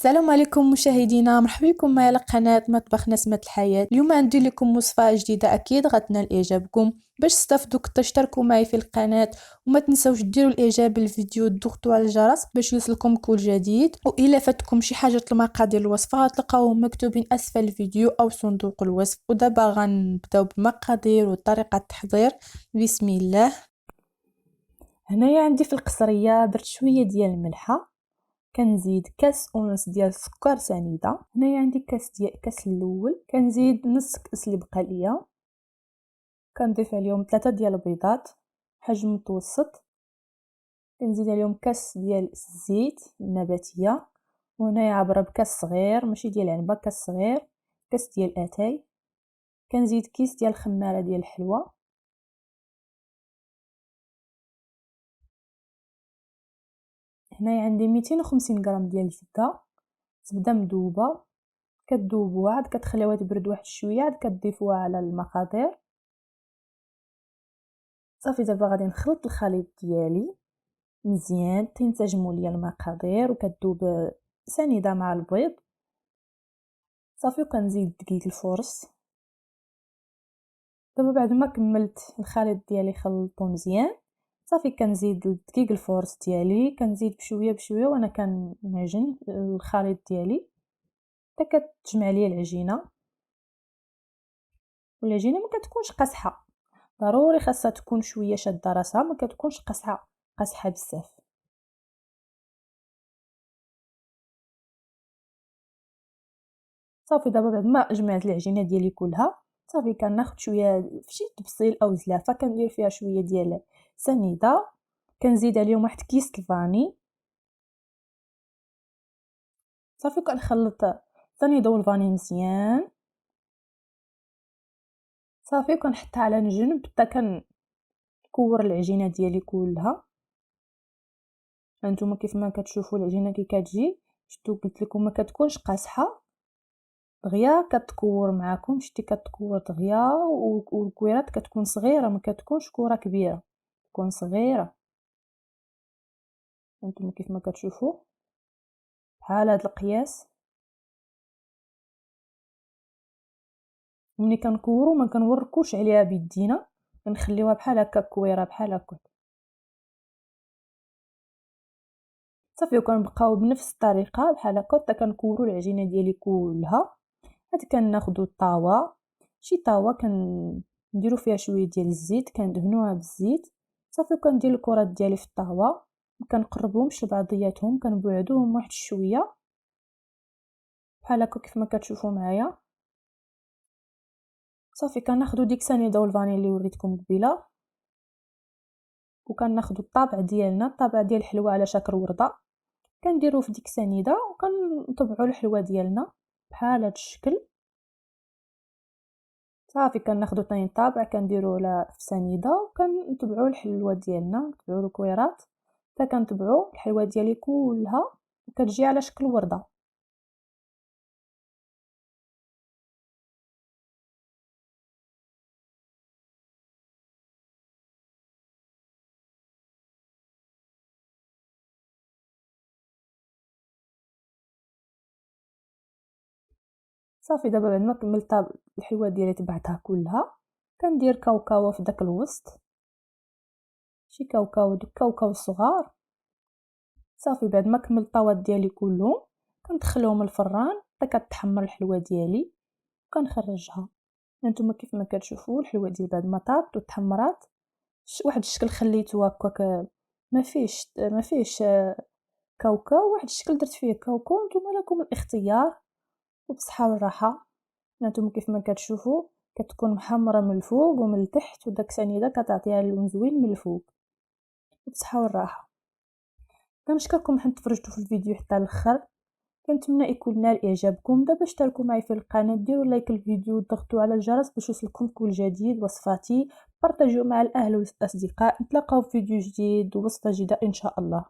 السلام عليكم مشاهدينا، مرحبا بكم معي على قناة مطبخ نسمة الحياة. اليوم عندي لكم وصفة جديدة اكيد غتنال اعجابكم. باش تستافدوا تشتركوا معي في القناة وما تنسوش ديروا الاعجاب بالفيديو وتضغطوا على الجرس باش يوصلكم كل جديد. والا فاتكم شي حاجه المقادير الوصفه تلقاوهم مكتوبين اسفل الفيديو او صندوق الوصف. ودابا غنبداو بالمقادير وطريقه التحضير. بسم الله. هنايا عندي في القصريه درت شويه ديال الملحه، كنزيد كاس ونص ديال السكر سنيده. هنايا عندي كاس الاول، كنزيد نص كاس اللي بقى ليا، كنضيف عليهم 3 ديال البيضات حجم متوسط، كنزيد عليهم كاس ديال الزيت النباتيه، وهنايا عبره بكاس صغير ماشي ديال عنبه، كاس صغير، كاس ديال اتاي، كنزيد كيس ديال خماره ديال الحلوى، هنايا عندي 250 غرام ديال زبده مذوبه، كتذوبوها عاد كتخليوها تبرد واحد شويه، عاد كتضيفوها على المقادير. صافي دابا غادي نخلط الخليط ديالي مزيان تنسجموا ليا المقادير وكتذوب سنيده مع البيض. صافي وكنزيد دقيق الفورس. دابا بعد ما كملت الخليط ديالي خلطته مزيان، صافي كنزيد دقيق الفورس ديالي، كنزيد بشويه بشويه وانا كنعجن الخليط ديالي حتى كتجمع ليا العجينه. والعجينه ما كتكونش قاصحه، ضروري خاصها تكون شويه شاده راسها، ما كتكونش قاصحه بزاف. صافي دابا بعد ما جمعت العجينه ديالي كلها، صافي كناخذ شويه فشي طبسيل او زلافه، كندير فيها شويه ديال سنيده، كنزيد عليهم واحد كيس الفاني. صافي كنخلط السنيده والفاني مزيان. صافي كنحطها على جنب حتى كنكور العجينه ديالي كلها. هانتوما كيف ما كتشوفوا العجينه كي كتجي، شفتوا قلت لكم ما كتكونش قاصحه دغيا، كتكور معاكم، شتي كتكور دغيا، والكويرات كتكون صغيره، ما كتكونش كوره كبيره، تكون صغيره. هانتوما كيف ما كتشوفوا بحال هذا القياس. ملي كنكورو ما كنوركوش عليها بيدينا، كنخليوها بحال هكا كويره بحال هكا. صافي وكنبقاو بنفس الطريقه بحال هكا حتى كنكورو العجينه ديالي كلها. عاد كناخذوا الطاوه، شي طاوه كنديروا فيها شويه ديال الزيت، كندهنوها بالزيت. صافي وكندير الكرات ديالي في الطاوه، ما كنقربهمش لبعضياتهم، كنبعدوهم واحد شويه بحال هكا كيف ما كتشوفوا معايا. صافي كناخذوا ديك سنيده والفانيليا اللي وريتكم قبيله، وكناخذوا الطابع ديالنا، الطابع ديال الحلوى على شكل ورده، كنديروه في ديك سنيده وكنطبعوا الحلوى ديالنا بحال هذا الشكل. صافي كناخذوا ثاني طابع كنديروه في سنيده وكنطبعوا الحلوى ديالنا، نطبعوا الكويرات حتى كنطبعوا الحلوى ديالي كلها وكتجي على شكل ورده. صافي دابا بعد ما كملت الحلوى ديالي تبعتها كلها، كندير كاوكاو في داك الوسط، شي كاوكاو، دوك كاوكاو صغار. صافي بعد ما كملت الطاوات ديالي كلهم كندخلهم الفران حتى كتحمر الحلوى ديالي وكنخرجها. هانتوما كيف ما كتشوفوا الحلوى ديال بعد ما طابت وتحمرات واحد الشكل خليته هكاك، ما فيهش كاوكاو، واحد الشكل درت فيه كاوكاو. نتوما لكم الاختيار وبصحه والراحه. هانتوما كيف ما كتشوفوا كتكون محمره من الفوق ومن التحت، وداك سنيده كتعطيها لون زوين من الفوق. وبصحه والراحه. كنشكركم حيت تفرجتوا في الفيديو حتى الاخر، كنتمنى يكون نال اعجابكم. دابا اشتركوا معي في القناه، ديروا لايك الفيديو وضغطوا على الجرس باش يوصلكم كل جديد. وصفاتي بارطاجيو مع الاهل والاصدقاء. نتلاقاو في فيديو جديد ووصفه جديده ان شاء الله.